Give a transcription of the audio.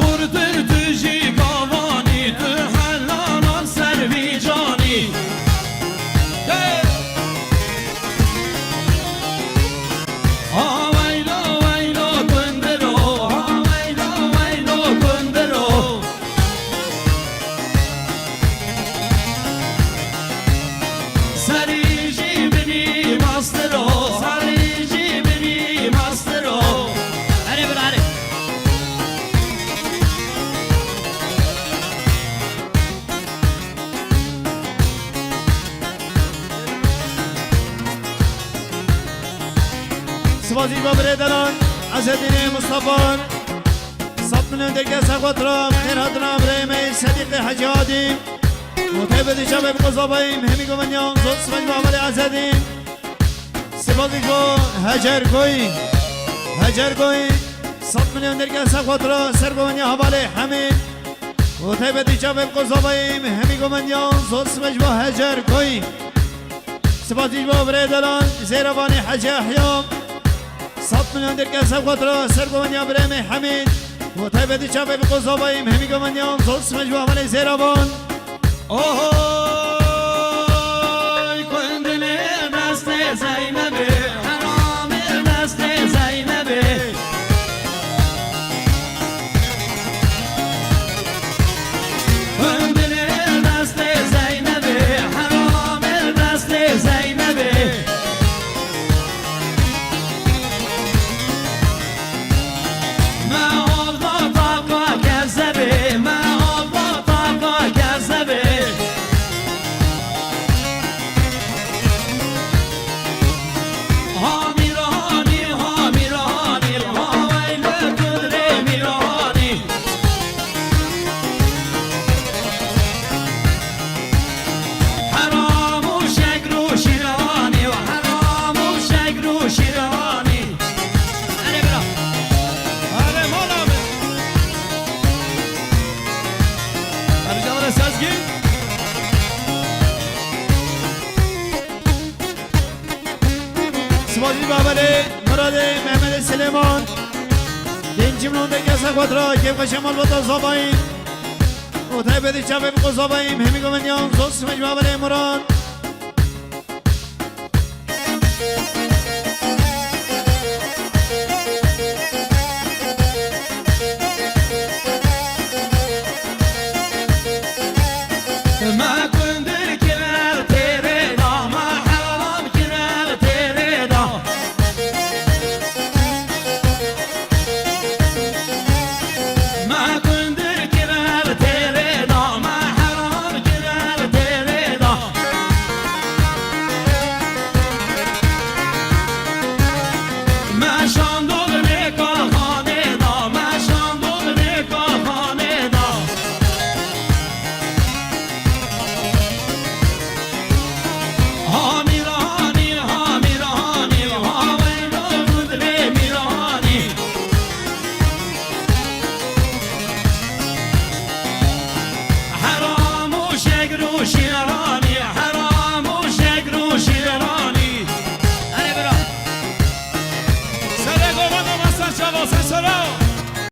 خورتر تو جی گاوانی تو حلالان سر بی جانی سوازی با برادران از دین مصطفی صد من دیگه سقوط را خیرات را برای صدیق حجادی مطیب دیشا به قضابیم همی گمانیان زود سمج معامل عزدین سوازی با هجر گوی صد من دیگه سقوط را سر گمانی حواله همین مطیب دیشا به قضابیم همی گمانیان زود سمج با هجر گوی سوازی با برادران زیروانی حج احیام صد میلیون در کسب خود را سرگوانیا بریم حمید و طیبتی چاپه به قضاباییم همی گوانیان زلس مجبو عمل زیرابان اوهای کندل دست زینبه حرام دست زینبه کندل دست زینبه حرام دست زینبه سوازی بابله مراد محمد سلیمان دین جملون دیگه سقوط را که قشمال بطا زباییم و طیب دیشا به قضاباییم همی گمانیان زود سمج بابله مراد